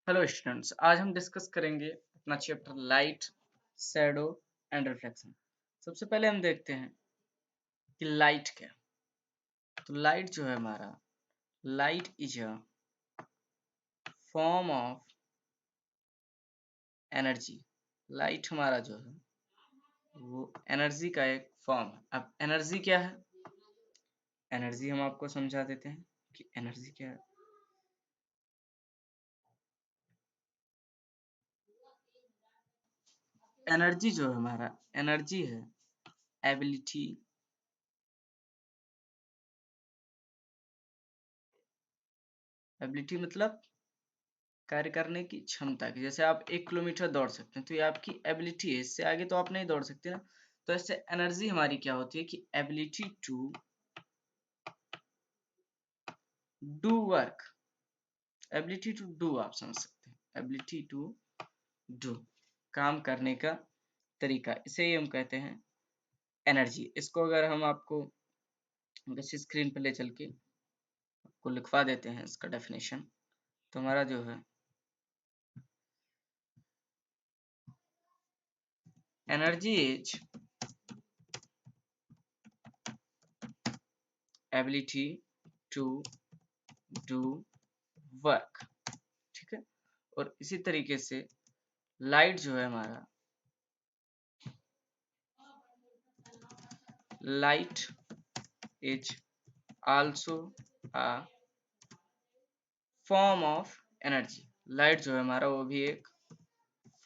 Hello students, आज हम discuss करेंगे अपना chapter light, shadow and reflection. सबसे पहले हम देखते हैं कि लाइट क्या है। तो लाइट जो है हमारा, light is a form of energy. Light हमारा जो है वो एनर्जी का एक फॉर्म है। अब एनर्जी क्या है, एनर्जी हम आपको समझा देते हैं कि एनर्जी क्या है। एनर्जी जो है हमारा, एनर्जी है एबिलिटी, एबिलिटी मतलब कार्य करने की क्षमता की। जैसे आप 1 किलोमीटर दौड़ सकते हैं तो ये आपकी एबिलिटी है, इससे आगे तो आप नहीं दौड़ सकते ना। तो ऐसे एनर्जी हमारी क्या होती है कि ability to do work, ability to do आप समझ सकते हैं, एबिलिटी टू डू काम करने का तरीका, इसे ही हम कहते हैं एनर्जी। इसको अगर हम आपको वैसे स्क्रीन पर ले चल के आपको लिखवा देते हैं इसका डेफिनेशन, तो हमारा जो है energy is ability to do work, ठीक है। और इसी तरीके से लाइट जो है हमारा, light is also a form of energy. Light जो है हमारा वो भी एक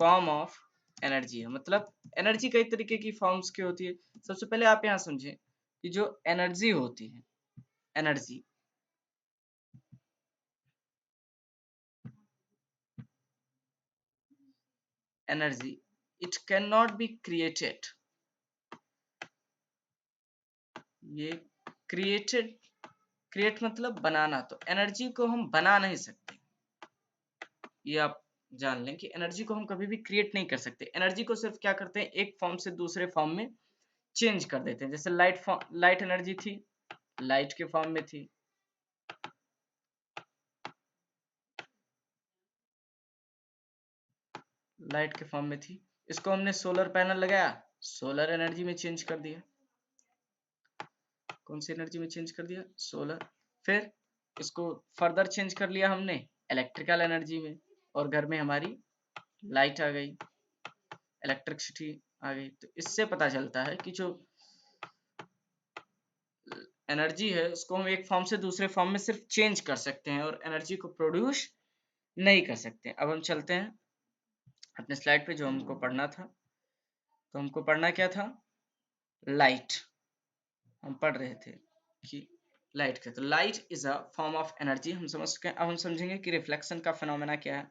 फॉर्म ऑफ एनर्जी है। मतलब एनर्जी कई तरीके की फॉर्म्स की होती है। सबसे पहले आप यहाँ समझें कि जो एनर्जी होती है, energy energy it can not be created. ये क्रिएटेड, क्रिएट मतलब बनाना, तो एनर्जी को हम बना नहीं सकते। ये आप जान लें कि एनर्जी को हम कभी भी क्रिएट नहीं कर सकते। एनर्जी को सिर्फ क्या करते हैं, एक फॉर्म से दूसरे फॉर्म में चेंज कर देते हैं। जैसे लाइट एनर्जी थी, लाइट के फॉर्म में थी, लाइट के फॉर्म में थी। इसको हमने सोलर पैनल लगाया, सोलर एनर्जी में चेंज कर दिया। कौन सी एनर्जी में चेंज कर दिया, सोलर। फिर इसको फर्दर चेंज कर लिया हमने इलेक्ट्रिकल एनर्जी में, और घर में हमारी लाइट आ गई, इलेक्ट्रिसिटी आ गई। तो इससे पता चलता है कि जो एनर्जी है उसको हम एक फॉर्म से दूसरे फॉर्म में सिर्फ चेंज कर सकते हैं, और एनर्जी को प्रोड्यूस नहीं कर सकते। अब हम चलते हैं अपने स्लाइड पे, जो हमको पढ़ना था। तो हमको पढ़ना क्या था, लाइट। हम पढ़ रहे थे कि लाइट क्या, तो light is a form of energy, हम समझ चुके हैं। अब हम समझेंगे कि रिफ्लेक्शन का फिनोमेना क्या है।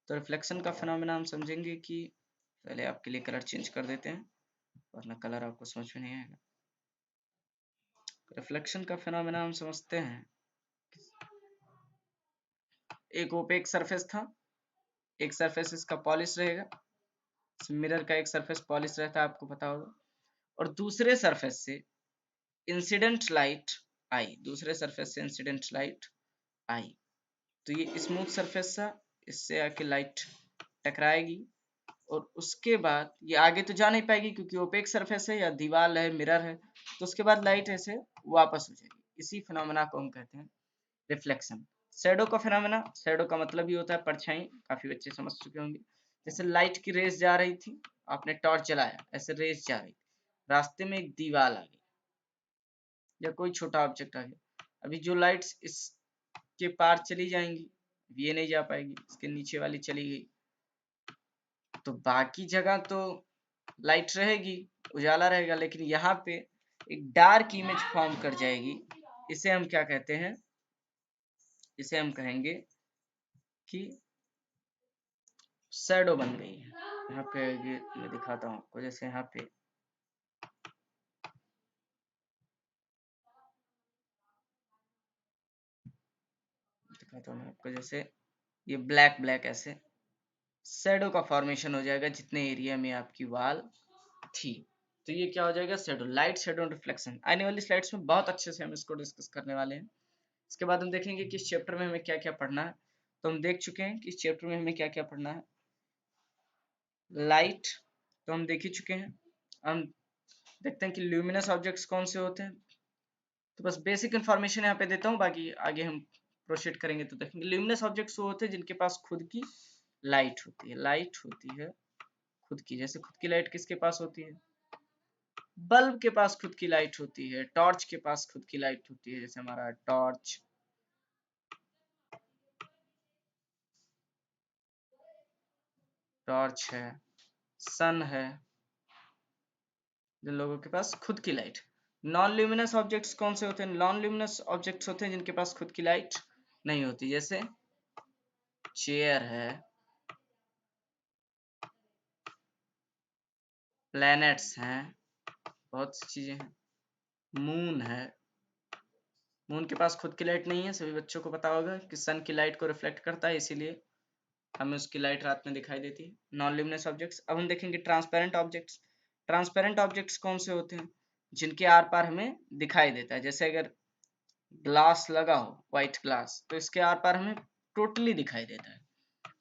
तो रिफ्लेक्शन का फिनोमेना हम समझेंगे कि, पहले आपके लिए कलर चेंज कर देते हैं वरना कलर आपको समझ में नहीं आएगा। रिफ्लेक्शन का फिनोमेना हम समझते हैं, एक ओपेक सरफेस था, एक सरफेस इसका पॉलिश रहेगा, मिरर का एक सरफेस पॉलिश रहता है, आपको पता होगा। और दूसरे सरफेस से इंसिडेंट लाइट आई, दूसरे सरफेस से इंसिडेंट लाइट आई। तो ये स्मूथ सरफेस था, इससे आके लाइट टकराएगी, और उसके बाद ये आगे तो जा नहीं पाएगी क्योंकि ओपेक सरफेस है या दीवार है, मिरर है। तो उसके बाद लाइट ऐसे वापस हो जाएगी। इसी फिनोमेना को हम कहते हैं रिफ्लेक्शन। शैडो का फिनोमेना, शैडो का मतलब ही होता है परछाई, काफी बच्चे समझ चुके होंगे। जैसे लाइट की रेस जा रही थी, आपने टॉर्च जलाया, ऐसे रेस जा रही, रास्ते में एक दीवार आ गई या कोई छोटा ऑब्जेक्ट आ गया। अभी जो लाइट्स इसके पार चली जाएंगी, ये नहीं जा पाएगी, इसके नीचे वाली चली गई, तो बाकी जगह तो लाइट रहेगी, उजाला रहेगा, लेकिन यहाँ पे एक डार्क इमेज फॉर्म कर जाएगी। इसे हम क्या कहते हैं, इसे हम कहेंगे कि शैडो बन गई है। यहाँ पे ये मैं दिखाता हूँ आपको, जैसे यहाँ पे दिखाता हूँ मैं आपको, जैसे ये ब्लैक ब्लैक ऐसे शैडो का फॉर्मेशन हो जाएगा जितने एरिया में आपकी वॉल थी। तो ये क्या हो जाएगा, शैडो, लाइट शैडो रिफ्लेक्शन। आने वाली स्लाइड्स में बहुत अच्छे से हम इसको डिस्कस करने वाले हैं। इसके बाद हम देखेंगे कि इस चैप्टर में हमें क्या क्या पढ़ना है। तो हम देख चुके हैं कि इस चैप्टर में हमें क्या क्या पढ़ना है। लाइट तो हम देख ही चुके हैं। हम देखते हैं कि ल्यूमिनस ऑब्जेक्ट्स कौन से होते हैं। तो बस बेसिक इन्फॉर्मेशन यहाँ पे देता हूँ, बाकी आगे हम प्रोसीड करेंगे तो देखेंगे। ल्यूमिनस ऑब्जेक्ट्स वो होते हैं जिनके पास खुद की लाइट होती है। लाइट होती है खुद की, जैसे खुद की लाइट किसके पास होती है? बल्ब के पास खुद की लाइट होती है, टॉर्च के पास खुद की लाइट होती है, जैसे हमारा टॉर्च, टॉर्च है, सन है, जिन लोगों के पास खुद की लाइट। नॉन ल्यूमिनस ऑब्जेक्ट्स कौन से होते हैं? नॉन ल्यूमिनस ऑब्जेक्ट्स होते हैं जिनके पास खुद की लाइट नहीं होती, जैसे चेयर है, प्लैनेट्स हैं, बहुत सी चीजें हैं, मून है। मून के पास खुद की लाइट नहीं है, सभी बच्चों को पता होगा कि सन की लाइट को रिफ्लेक्ट करता है, इसीलिए हमें उसकी लाइट रात में दिखाई देती है। Non luminous objects. अब हम देखेंगे ट्रांसपेरेंट ऑब्जेक्ट्स। ट्रांसपेरेंट ऑब्जेक्ट्स कौन से होते हैं? जिनके आर पार हमें दिखाई देता है, जैसे अगर ग्लास लगा हो, व्हाइट ग्लास, तो इसके आर पार हमें टोटली दिखाई देता है,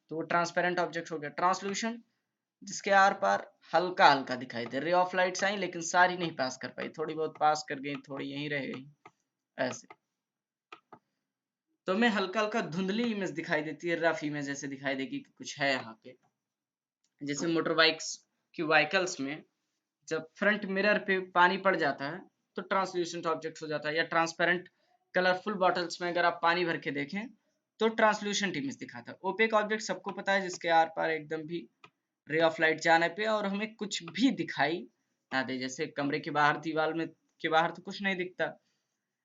तो वो ट्रांसपेरेंट ऑब्जेक्ट हो गया। ट्रांसल्यूशन, जिसके आर पार हल्का हल्का दिखाई दे, रे ऑफ लाइट्स आई लेकिन सारी नहीं पास कर पाई, थोड़ी बहुत पास कर गई, थोड़ी यहीं रह गई, ऐसे तो हमें हल्का हल्का धुंधली इमेज दिखाई देती है, रफ इमेज ऐसे दिखाई देगी कि कुछ है यहाँ पे। जैसे मोटर बाइक्स की व्हीकल्स में जब फ्रंट मिरर पे पानी पड़ जाता है तो ट्रांसल्यूसेंट ऑब्जेक्ट हो जाता है, या ट्रांसपेरेंट कलरफुल बॉटल्स में अगर आप पानी भर के देखें तो ट्रांसल्यूसेंट इमेज दिखाता है। ओपेक ऑब्जेक्ट सबको पता है, जिसके आर पार एकदम भी रे ऑफ लाइट जाने पे और हमें कुछ भी दिखाई ना दे, जैसे कमरे के बाहर दीवार में के बाहर तो कुछ नहीं दिखता।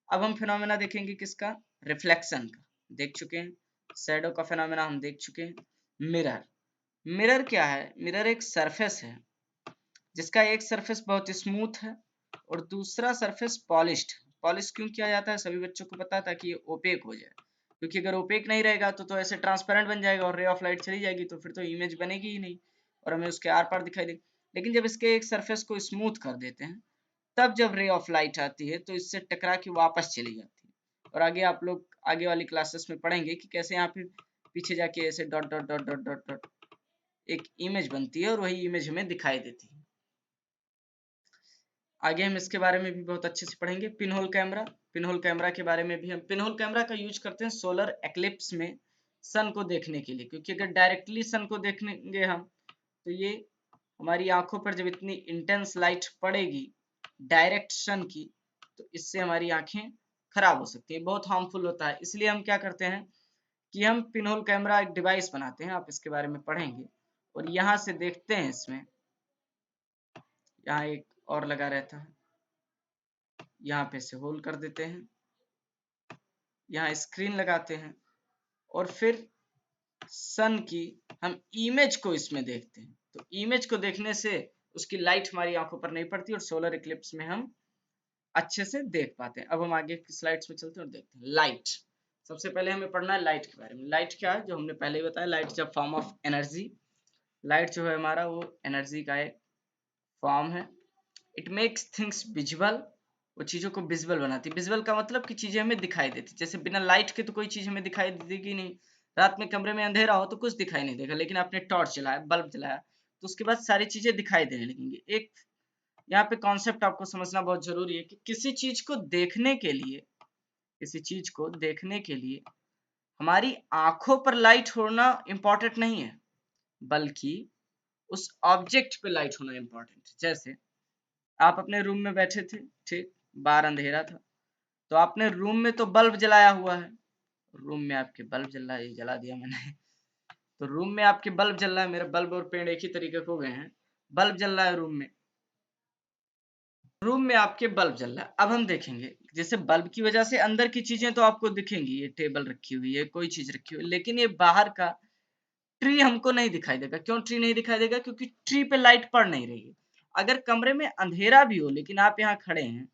अब हम फिनोमेना देखेंगे किसका? रिफ्लेक्शन का देख चुके हैं, शैडो का फिनोमेना हम देख चुके हैं। मिरर, मिरर क्या है? मिरर एक सरफेस है जिसका एक सरफेस बहुत स्मूथ है और दूसरा सरफेस पॉलिश्ड। पॉलिश क्यों किया जाता है सभी बच्चों को पता है, ताकि ये ओपेक हो जाए, क्योंकि अगर ओपेक नहीं रहेगा तो ऐसे ट्रांसपेरेंट बन जाएगा और रे ऑफ लाइट चली जाएगी तो फिर तो इमेज बनेगी ही नहीं और हमें उसके आर पार दिखाई देगी। लेकिन जब इसके एक सरफेस को स्मूथ कर देते हैं तब जब रे ऑफ लाइट आती है तो इससे टकरा के वापस चली जाती है। और आगे आप लोग आगे वाली क्लासेस में पढ़ेंगे कि कैसे यहाँ पे पीछे जाके ऐसे dot dot dot dot dot dot एक इमेज बनती है और वही इमेज हमें दिखाई देती है। आगे हम इसके बारे में भी बहुत अच्छे से पढ़ेंगे। पिनहोल कैमरा, पिनहोल कैमरा के बारे में भी हम पिनहोल कैमरा का यूज करते हैं सोलर एक्लिप्स में सन को देखने के लिए, क्योंकि अगर डायरेक्टली सन को देखेंगे हम तो ये हमारी आंखों पर जब इतनी इंटेंस लाइट पड़ेगी डायरेक्ट सन की तो इससे हमारी आंखें खराब हो सकती है, बहुत हार्मफुल होता है। इसलिए हम क्या करते हैं कि हम पिनहोल कैमरा एक डिवाइस बनाते हैं, आप इसके बारे में पढ़ेंगे और यहाँ से देखते हैं। इसमें यहाँ एक और लगा रहता है, यहाँ पे से होल कर देते हैं, यहाँ स्क्रीन लगाते हैं और फिर सन की हम इमेज को इसमें देखते हैं। तो इमेज को देखने से उसकी लाइट हमारी आंखों पर नहीं पड़ती और सोलर इक्लिप्स में हम अच्छे से देख पाते हैं। अब हम आगे की स्लाइड्स में चलते हैं और देखते हैं लाइट। सबसे पहले हमें पढ़ना है लाइट के बारे में। लाइट क्या है? जो हमने पहले ही बताया, लाइट जब फॉर्म ऑफ एनर्जी, लाइट जो है हमारा वो एनर्जी का एक फॉर्म है। इट मेक्स थिंग्स विजिबल, वो चीज़ों को विजिबल बनाती है। विजिबल का मतलब कि चीज़ें हमें दिखाई देती, जैसे बिना लाइट के तो कोई चीज़ हमें दिखाई देगी नहीं। रात में कमरे में अंधेरा हो तो कुछ दिखाई नहीं देगा, लेकिन आपने टॉर्च जलाया, बल्ब जलाया तो उसके बाद सारी चीज़ें दिखाई देने लगेंगी। एक यहाँ पे कॉन्सेप्ट आपको समझना बहुत जरूरी है कि किसी चीज़ को देखने के लिए, किसी चीज़ को देखने के लिए हमारी आंखों पर लाइट होना इम्पोर्टेंट नहीं है, बल्कि उस ऑब्जेक्ट पे लाइट होना इम्पोर्टेंट है। जैसे आप अपने रूम में बैठे थे, ठीक, बाहर अंधेरा था, तो आपने रूम में तो बल्ब जलाया हुआ है, रूम में आपके बल्ब जल रहा है, ये जला दिया मैंने तो रूम में आपके बल्ब जल रहा है, मेरा बल्ब और पेड़ एक ही तरीके के हो गए हैं, बल्ब जल रहा है रूम में, रूम में आपके बल्ब जल रहा है। अब हम देखेंगे जैसे बल्ब की वजह से अंदर की चीजें तो आपको दिखेंगी, ये टेबल रखी हुई है, कोई चीज रखी हुई है, लेकिन ये बाहर का ट्री हमको नहीं दिखाई देगा। क्यों ट्री नहीं दिखाई देगा? क्योंकि ट्री पे लाइट पड़ नहीं रही है। अगर कमरे में अंधेरा भी हो लेकिन आप यहाँ खड़े हैं,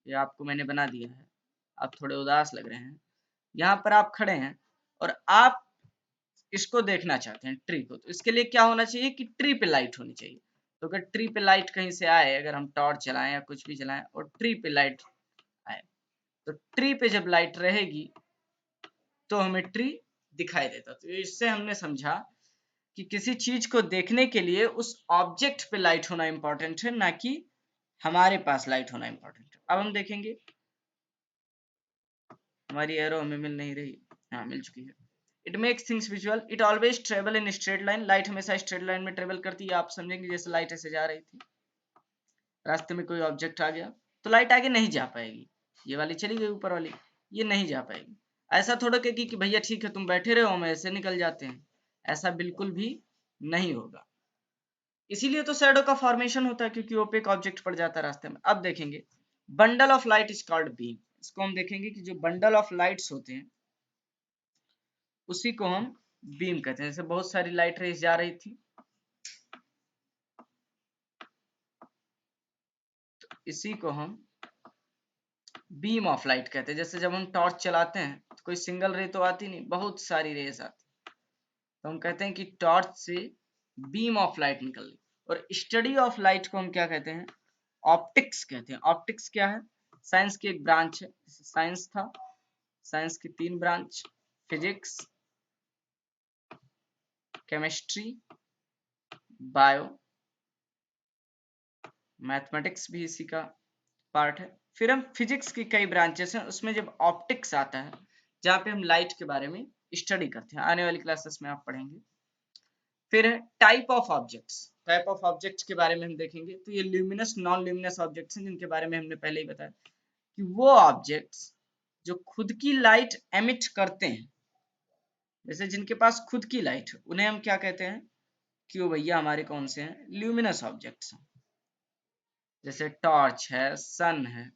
ये आपको मैंने बना दिया है, आप थोड़े उदास लग रहे हैं, यहाँ पर आप खड़े हैं और आप इसको देखना चाहते हैं ट्री को, तो इसके लिए क्या होना चाहिए कि ट्री पे लाइट होनी चाहिए। तो अगर ट्री पे लाइट कहीं से आए, अगर हम टॉर्च चलाएं या कुछ भी चलाएं और ट्री पे लाइट आए, तो ट्री पे जब लाइट रहेगी तो हमें ट्री दिखाई देता। तो इससे हमने समझा कि किसी चीज को देखने के लिए उस ऑब्जेक्ट पे लाइट होना इंपॉर्टेंट है, ना कि हमारे पास लाइट होना इंपॉर्टेंट है। अब हम देखेंगे, हमारी एरो हमें मिल नहीं रही, हाँ मिल चुकी है। It makes things visual, it always travel in straight line, light हमेशा स्ट्रेट लाइन में ट्रेवल करती है। आप समझेंगे जैसे लाइट ऐसे जा रही थी, रास्ते में कोई ऑब्जेक्ट आ गया तो लाइट आगे नहीं जा पाएगी, ये वाली चली गई ऊपर वाली, ये नहीं जा पाएगी। ऐसा थोड़ा कहेगी कि भैया ठीक है तुम बैठे रहो हम ऐसे निकल जाते हैं, ऐसा बिल्कुल भी नहीं होगा। इसीलिए तो शैडो का फॉर्मेशन होता है, क्योंकि ओपेक ऑब्जेक्ट पड़ जाता है रास्ते में। अब देखेंगे bundle of light is called beam. इसको हम देखेंगे कि जो बंडल ऑफ लाइट्स होते हैं उसी को हम बीम कहते हैं। जैसे बहुत सारी लाइट रेज जा रही थी, तो इसी को हम बीम ऑफ लाइट कहते हैं। जैसे जब हम टॉर्च चलाते हैं तो कोई सिंगल रे तो आती नहीं, बहुत सारी रेज आती, तो हम कहते हैं कि टॉर्च से बीम ऑफ लाइट निकल रही। और स्टडी ऑफ लाइट को हम क्या कहते हैं, ऑप्टिक्स कहते हैं। ऑप्टिक्स क्या है, साइंस की एक ब्रांच है। साइंस था, साइंस की 3 branch, physics, chemistry, bio, mathematics भी इसी का पार्ट है। फिर हम फिजिक्स की कई ब्रांचेस हैं, उसमें जब ऑप्टिक्स आता है जहाँ पे हम लाइट के बारे में स्टडी करते हैं, आने वाली क्लासेस में आप पढ़ेंगे। फिर है type of objects. Type of objects के बारे में हम देखेंगे, तो ये ल्यूमिनस नॉन ल्यूमिनस ऑब्जेक्ट्स हैं, जिनके बारे में हमने पहले ही बताया कि वो ऑब्जेक्ट्स जो खुद की लाइट एमिट करते हैं, जैसे जिनके पास खुद की लाइट है, उन्हें हम क्या कहते हैं कि वो भैया हमारे कौन से हैं, ल्यूमिनस ऑब्जेक्ट्स हैं। जैसे टॉर्च है, सन है,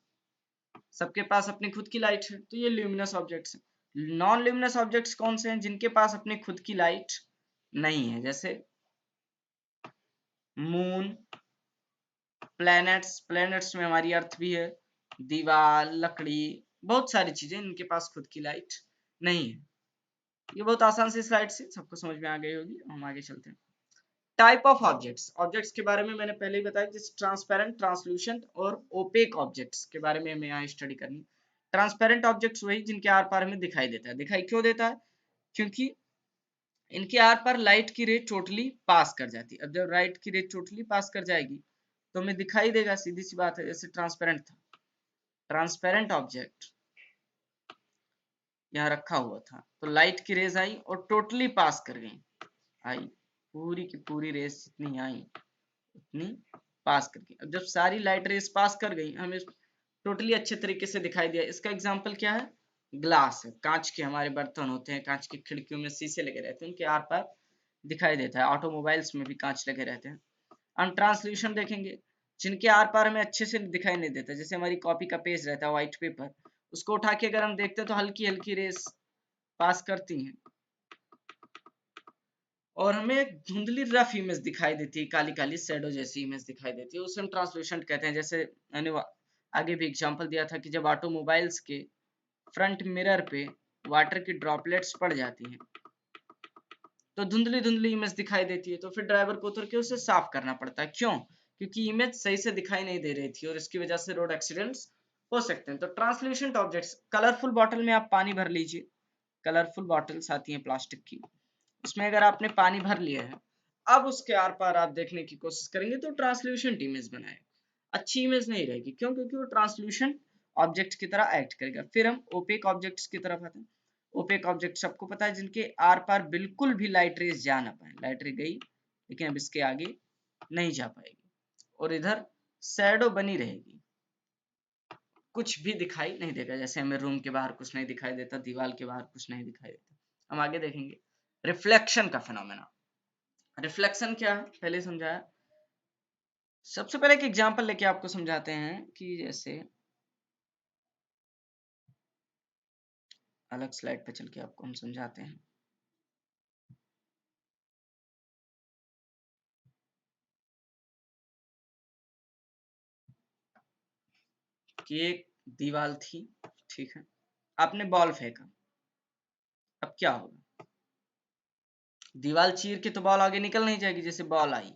सबके पास अपनी खुद की लाइट है, तो ये ल्यूमिनस ऑब्जेक्ट्स हैं। नॉन ल्यूमिनस ऑब्जेक्ट्स कौन से हैं, जिनके पास अपनी खुद की लाइट नहीं है, जैसे मून, प्लैनेट्स, प्लैनेट्स में हमारी अर्थ भी है, दीवार, लकड़ी, बहुत सारी चीजें इनके पास खुद की लाइट नहीं है। ये बहुत आसान सी स्लाइड से सबको समझ में आ गई होगी। हम आगे चलते हैं। Type of objects. ऑब्जेक्ट्स के बारे में मैंने पहले ही बताया, जैसे ट्रांसपेरेंट, ट्रांसल्यूसेंट और ओपेक ऑब्जेक्ट्स के बारे में हमें यहाँ स्टडी करनी। ट्रांसपेरेंट ऑब्जेक्ट्स वही जिनके आर पार हमें दिखाई देता है। दिखाई क्यों देता है, क्योंकि इनके आर पार लाइट की रे टोटली पास कर जाती है। अब जब लाइट की रे टोटली पास कर जाएगी तो हमें दिखाई देगा, सीधी सी बात है। जैसे ट्रांसपेरेंट था, ट्रांसपेरेंट ऑब्जेक्ट यहाँ रखा हुआ था, तो लाइट की रेज आई और टोटली पास कर गई, आई पूरी की पूरी रेज जितनी आई उतनी पास कर गई। अब जब सारी लाइट रेज पास कर गई, हमें टोटली अच्छे तरीके से दिखाई दिया। इसका एग्जांपल क्या है, ग्लास है, कांच के हमारे बर्तन होते हैं, कांच की खिड़कियों में शीशे लगे रहते हैं, उनके आर पार दिखाई देता है। ऑटोमोबाइल्स में भी कांच लगे रहते हैं। हम ट्रांसल्यूशन देखेंगे, जिनके आर पार हमें अच्छे से दिखाई नहीं देता, जैसे हमारी कॉपी का पेज रहता है, व्हाइट पेपर, उसको उठा के अगर हम देखते हैं तो हल्की हल्की रेस पास करती हैं और हमें एक धुंधली रफ इमेज दिखाई देती है, काली काली शैडो जैसी इमेज दिखाई देती है, उसे हम ट्रांसल्यूशेंट कहते हैं। जैसे मैंने आगे भी एग्जांपल दिया था कि जब ऑटोमोबाइल्स के फ्रंट मिरर पे वाटर की ड्रॉपलेट्स पड़ जाती हैं तो धुंधली धुंधली इमेज दिखाई देती है, तो फिर ड्राइवर को उतर के उसे साफ करना पड़ता है। क्यों, क्योंकि इमेज सही से दिखाई नहीं दे रही थी और इसकी वजह से रोड एक्सीडेंट्स हो सकते हैं। तो ट्रांसल्यूशेंट ऑब्जेक्ट्स, कलरफुल बॉटल में आप पानी भर लीजिए, कलरफुल बॉटल्स आती हैं प्लास्टिक की, उसमें अगर आपने पानी भर लिया है, अब उसके आर पार आप देखने की कोशिश करेंगे तो ट्रांसल्यूशेंट इमेज बनाएगा, अच्छी इमेज नहीं रहेगी। क्यों, क्योंकि वो ट्रांसल्यूशेंट ऑब्जेक्ट की तरह एक्ट करेगा। फिर हम ओपेक ऑब्जेक्ट्स की तरफ आते हैं। ओपेक ऑब्जेक्ट सबको पता है, जिनके आर पार बिल्कुल भी लाइट रेज जा ना पाए, लाइट रे गई लेकिन अब इसके आगे नहीं जा पाएगी और इधर शैडो बनी रहेगी, कुछ भी दिखाई नहीं देगा। जैसे हमें रूम के बाहर कुछ नहीं दिखाई देता, दीवार के बाहर कुछ नहीं दिखाई देता। हम आगे देखेंगे रिफ्लेक्शन का फिनोमेना। रिफ्लेक्शन क्या है पहले समझाया। सबसे पहले एक एग्जांपल लेके आपको समझाते हैं कि जैसे अलग स्लाइड पे चल के आपको हम समझाते हैं। कि एक दीवार थी, ठीक है, आपने बॉल फेंका, अब क्या होगा, दीवार चीर के तो बॉल आगे निकल नहीं जाएगी, जैसे बॉल आई,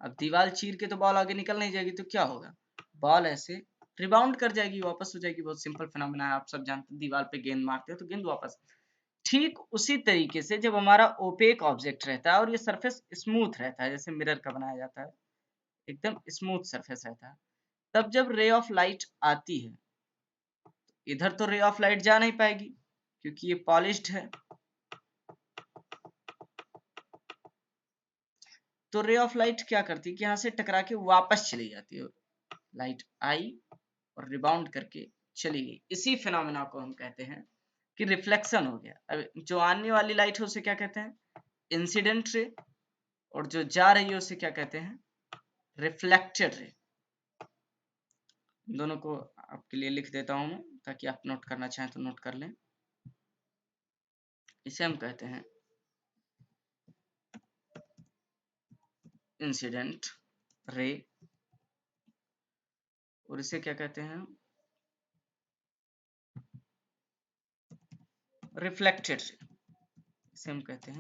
अब दीवार चीर के तो बॉल आगे निकल नहीं जाएगी, तो क्या होगा, बॉल ऐसे रिबाउंड कर जाएगी, वापस हो जाएगी। बहुत सिंपल फिनोमेना है, आप सब जानते हैं, दीवार पे गेंद मारते हैं तो गेंद वापस। ठीक उसी तरीके से जब हमारा ओपेक ऑब्जेक्ट रहता है और ये सरफेस स्मूथ रहता है, जैसे मिरर का बनाया जाता है, एकदम स्मूथ सरफेस रहता है, तब जब रे ऑफ लाइट आती है, इधर तो रे ऑफ लाइट जा नहीं पाएगी क्योंकि ये पॉलिश्ड है, तो रे ऑफ लाइट क्या करती है कि यहाँ से टकरा के वापस चली जाती है, लाइट आई और रिबाउंड करके चली गई। इसी फिनोमेना को हम कहते हैं कि रिफ्लेक्शन हो गया। अब जो आने वाली लाइट है उसे क्या कहते हैं, इंसिडेंट रे, और जो जा रही है उसे क्या कहते हैं, रिफ्लेक्टेड रे। दोनों को आपके लिए लिख देता हूं मैं, ताकि आप नोट करना चाहें तो नोट कर लें। इसे हम कहते हैं इंसिडेंट रे, और इसे क्या कहते हैं, रिफ्लेक्टेड रे, इसे हम कहते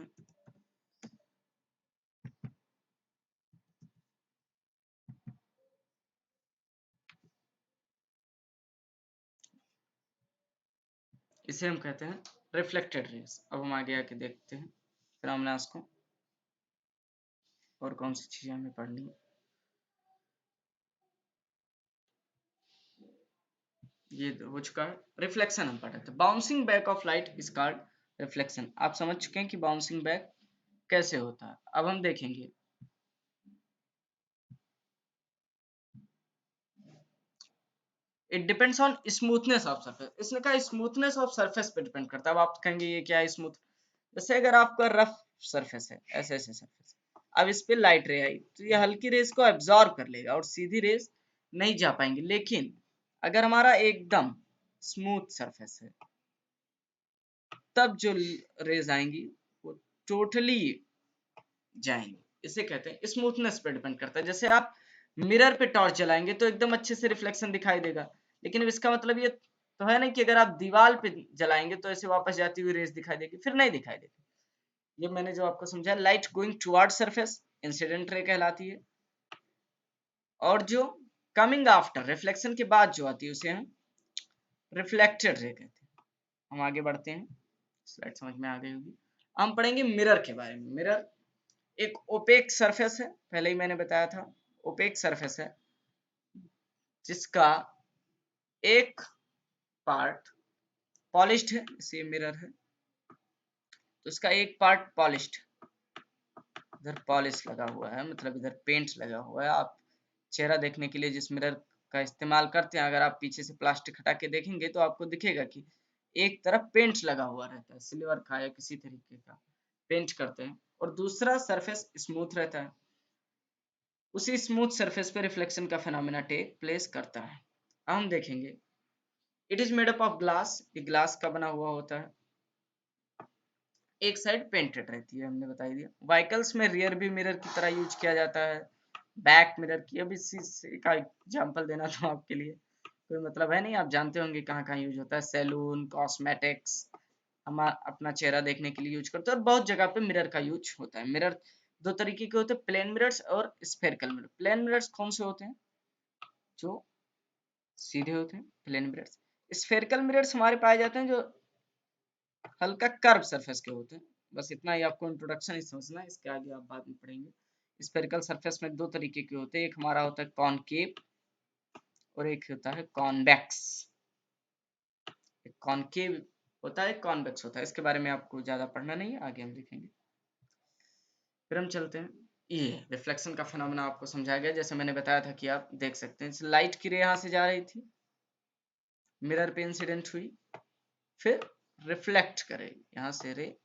हैं रिफ्लेक्टेड रेस। अब हम आगे आके देखते हैं फिनोमेना को, और कौन सी चीजें हमें पढ़नी है। ये हो चुका है, रिफ्लेक्शन हम पढ़े थे। Bouncing back of light is called reflection. आप समझ चुके हैं कि बाउंसिंग बैक कैसे होता है। अब हम देखेंगे it depends on smoothness of surface. इसने कहा स्मूथनेस ऑफ सरफेस पे डिपेंड करता है। अब आप कहेंगे ये क्या है स्मूथ, जैसे अगर आपका रफ सरफेस है, ऐसे ऐसे सरफेस, अब इस पे लाइट रे आई तो ये हल्की रेस को एब्जॉर्ब कर लेगा और सीधी रेस नहीं जा पाएंगे। लेकिन अगर हमारा एकदम स्मूथ सरफेस है, तब जो रेज आएंगी वो टोटली जाएंगे। इसे कहते हैं स्मूथनेस पे डिपेंड करता है। जैसे आप मिरर पे टॉर्च जलाएंगे तो एकदम अच्छे से रिफ्लेक्शन दिखाई देगा, लेकिन इसका मतलब ये तो है नहीं कि अगर आप दीवार पे जलाएंगे तो ऐसे वापस जाती हुई रेस दिखाई देगी, फिर नहीं दिखाई देगी। ये मैंने जो आपको समझाया, light going toward surface incident ray कहलाती है, और जो कमिंग आफ्टर रिफ्लेक्शन के बाद जो आती है उसे हम रिफ्लेक्टेड रे कहते हैं। हम आगे बढ़ते हैं, स्लाइड समझ में आ गई होगी। हम पढ़ेंगे मिरर के बारे में। मिरर एक ओपेक सरफेस है, पहले ही मैंने बताया था, ओपेक सरफेस है जिसका एक पार्ट पॉलिश्ड है, इसे मिरर है, तो इसका एक पार्ट पॉलिश्ड, इधर पॉलिश लगा हुआ है, मतलब इधर पेंट लगा हुआ है। आप चेहरा देखने के लिए जिस मिरर का इस्तेमाल करते हैं, अगर आप पीछे से प्लास्टिक हटा के देखेंगे तो आपको दिखेगा कि एक तरफ पेंट लगा हुआ रहता है, सिल्वर का या किसी तरीके का पेंट करते हैं, और दूसरा सरफेस स्मूथ रहता है। उसी स्मूथ सरफेस पे रिफ्लेक्शन का फिनोमेना टेक प्लेस करता है। अब हम देखेंगे, it is made up of glass, ये ग्लास का बना हुआ होता है, एक साइड पेंटेड रहती है, हमने बताई दिया। व्हीकल्स में रियर व्यू मिरर की तरह यूज किया जाता है, बैक मिरर की। अब इसी का एग्जांपल देना तो आपके लिए कोई मतलब है नहीं, आप जानते होंगे कहाँ कहाँ यूज होता है, सैलून, कॉस्मेटिक्स, हम अपना चेहरा देखने के लिए यूज करते हैं, और बहुत जगह पे मिरर का यूज होता है। मिरर दो तरीके के होते हैं, प्लेन मिरर्स और स्फेरिकल मिरर। प्लेन मिरर्स कौन से होते हैं, जो सीधे होते हैं, प्लेन मिरर्स। स्फेरिकल मिरर्स हमारे पाए जाते हैं जो हल्का कर्व सरफेस के होते हैं। बस इतना ही आपको इंट्रोडक्शन ही समझना है, इसके आगे आप बाद में पढ़ेंगे। स्फेरिकल सरफेस में दो तरीके के होते हैं, एक हमारा होता है कॉनकेव और एक होता है कॉन्वेक्स। एक कॉनकेव होता है, कॉन्वेक्स होता है, इसके बारे में आपको ज्यादा पढ़ना नहीं है, आगे हम देखेंगे। फिर हम चलते हैं, ये रिफ्लेक्शन का फिनोमेना आपको समझाया गया, जैसे मैंने बताया था कि आप देख सकते हैं लाइट की रे यहाँ से जा रही थी, मिरर पे इंसिडेंट हुई, फिर रिफ्लेक्ट करे, यहाँ से रे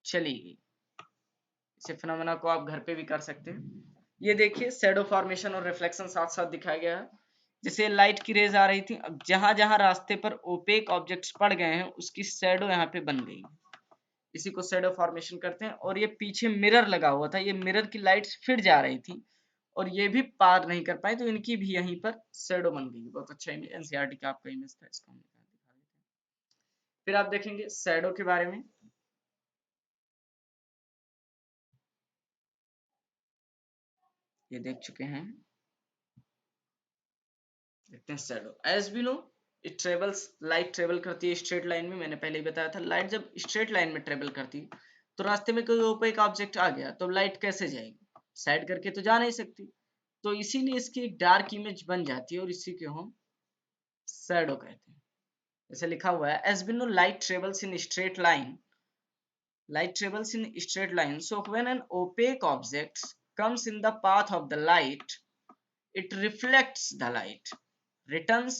चली गई। इसे फिनोमेना को आप घर पे भी कर सकते हैं। ये देखिए शैडो फॉर्मेशन और रिफ्लेक्शन साथ साथ दिखाया गया है। जैसे लाइट की रेज आ रही थी, अब जहां जहां रास्ते पर ओपेक ऑब्जेक्ट्स पड़ गए हैं उसकी शैडो यहाँ पे बन गई, इसी को शैडो फॉर्मेशन करते हैं। और ये पीछे मिरर लगा हुआ था, ये मिरर की लाइट फिर जा रही थी और ये भी पार नहीं कर पाई, तो इनकी भी यहीं पर शैडो बन गई। बहुत अच्छा इमेज, एनसीईआरटी का आपका इमेज था, इसको हम दिखा देते हैं। फिर आप देखेंगे शैडो के बारे में, ये देख चुके हैं, देखते हैं shadow. As we know light travel करती है स्ट्रेट लाइन में, मैंने पहले ही बताया था। लाइट जब स्ट्रेट लाइन में ट्रेवल करती तो रास्ते में कोई ओपेक ऑब्जेक्ट आ गया तो लाइट कैसे जाएगी, साइड करके तो जा नहीं सकती, तो इसीलिए इसकी एक डार्क इमेज बन जाती है और इसी को हम शैडो कहते हैं। जैसे लिखा हुआ है as we know light travels in straight line, light travels in straight line, so when an opaque object comes in the path of the light, it reflects the light, returns,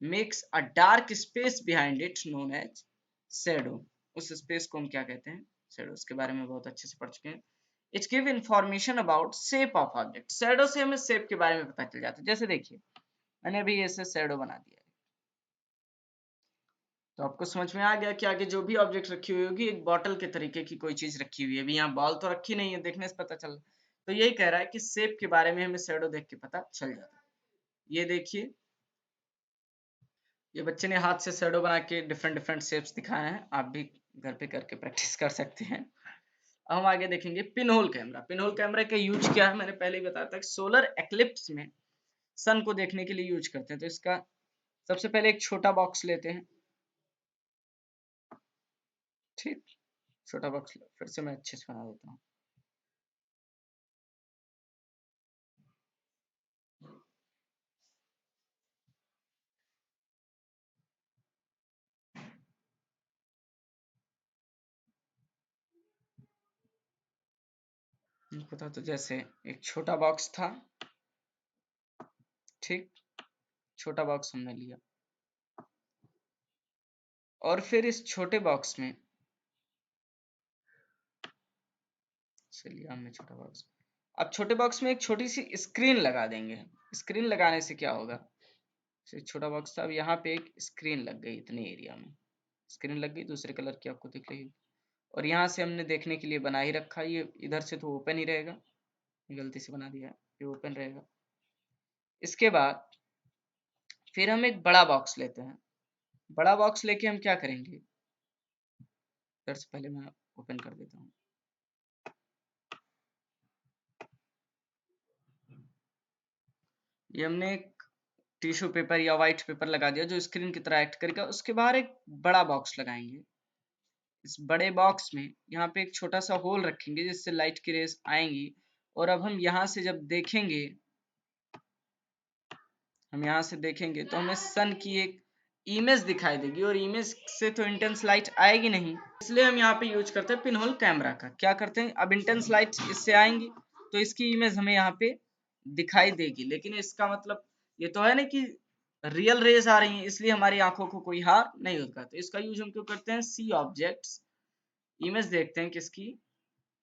makes a dark space behind it known as shadow। उस space को हम क्या कहते हैं, shadow। उसके बारे में बहुत अच्छे से पढ़ चुके हैं। It give information about shape of object। shadow से हमें shape के बारे में पता चल जाता है। जैसे देखिए मैंने अभी ऐसे shadow बना दिया है, तो आपको समझ में आ गया कि आगे जो भी ऑब्जेक्ट रखी हुई होगी एक बॉटल के तरीके की कोई चीज रखी हुई है। अभी यहाँ बॉल तो रखी नहीं है, देखने से पता चल, तो यही कह रहा है कि शेप के बारे में हमें शैडो देख के पता चल जाता है। ये देखिए ये बच्चे ने हाथ से शैडो बना के डिफरेंट डिफरेंट शेप्स दिखाए हैं, आप भी घर पे करके प्रैक्टिस कर सकते हैं। अब हम आगे देखेंगे pin hole camera. Pin hole camera का यूज क्या है, मैंने पहले ही बताया था कि सोलर एक्लिप्स में सन को देखने के लिए यूज करते हैं। तो इसका सबसे पहले एक छोटा बॉक्स लेते हैं, ठीक, छोटा बॉक्स फिर से मैं अच्छे से बना देता हूँ। पता, तो जैसे एक छोटा बॉक्स था, ठीक, छोटा बॉक्स हमने लिया और फिर इस छोटे बॉक्स में चलिए हमने छोटा बॉक्स, अब छोटे बॉक्स में एक छोटी सी स्क्रीन लगा देंगे। स्क्रीन लगाने से क्या होगा, छोटा बॉक्स था, अब यहाँ पे एक स्क्रीन लग गई, इतने एरिया में स्क्रीन लग गई, दूसरे कलर की आपको दिख रही, और यहाँ से हमने देखने के लिए बना ही रखा, ये इधर से तो ओपन ही रहेगा, गलती से बना दिया है, ये ओपन रहेगा। इसके बाद फिर हम एक बड़ा बॉक्स लेते हैं। बड़ा बॉक्स लेके हम क्या करेंगे, इधर से पहले मैं ओपन कर देता हूँ। ये हमने एक टिश्यू पेपर या व्हाइट पेपर लगा दिया जो स्क्रीन की तरह एक्ट करेगा। उसके बाहर एक बड़ा बॉक्स लगाएंगे। इस बड़े बॉक्स में यहाँ पे एक छोटा सा होल रखेंगे जिससे लाइट की रेस आएंगी, और अब हम यहाँ से जब देखेंगे, हम यहाँ से देखेंगे तो हमें सन की एक इमेज दिखाई देगी, और इमेज से तो इंटेंस लाइट आएगी नहीं, इसलिए हम यहाँ पे यूज करते हैं पिन होल कैमरा का। क्या करते हैं, अब इंटेंस लाइट इससे आएंगी तो इसकी इमेज हमें यहाँ पे दिखाई देगी, लेकिन इसका मतलब ये तो है ना कि रियल रेज आ रही हैं, इसलिए हमारी आंखों को कोई हार्म नहीं होता। तो इसका यूज हम क्यों करते हैं, सी ऑब्जेक्ट्स, इमेज देखते हैं किसकी,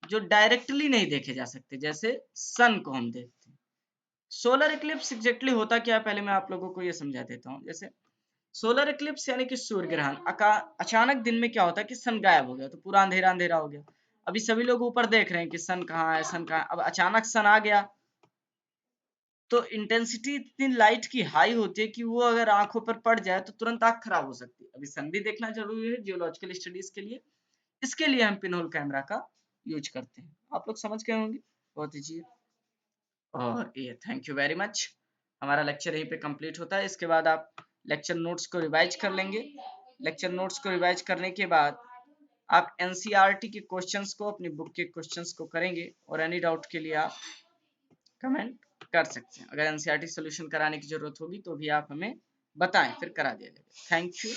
जो डायरेक्टली नहीं देखे जा सकते, जैसे सन को हम देखते हैं। सोलर इक्लिप्स एग्जैक्टली होता क्या है, पहले मैं आप लोगों को ये समझा देता हूँ। जैसे सोलर इक्लिप्स यानी कि सूर्य ग्रहण, अचानक दिन में क्या होता है कि सन गायब हो गया, तो पूरा अंधेरा अंधेरा हो गया। अभी सभी लोग ऊपर देख रहे हैं कि सन कहाँ है, सन कहाँ है। अब अचानक सन आ गया तो इंटेंसिटी इतनी लाइट की हाई होती है कि वो अगर आंखों पर पड़ जाए तो तुरंत आंख खराब हो सकती है। अभी सन भी देखना जरूरी है जियोलॉजिकल स्टडीज के लिए, इसके लिए हम पिनहोल कैमरा का यूज करते हैं। आप लोग समझ गए होंगे, बहुत ही। और ये थैंक यू वेरी मच, हमारा लेक्चर यहीं पे कंप्लीट होता है। इसके बाद आप लेक्चर नोट्स को रिवाइज कर लेंगे। लेक्चर नोट्स को रिवाइज करने के बाद आप एनसीईआरटी के क्वेश्चंस को, अपनी बुक के क्वेश्चंस को करेंगे, और एनी डाउट के लिए आप कमेंट कर सकते हैं। अगर एनसीईआरटी सोल्यूशन कराने की जरूरत होगी तो भी आप हमें बताएं, फिर करा दिया जाएगा। Thank you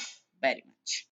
very much.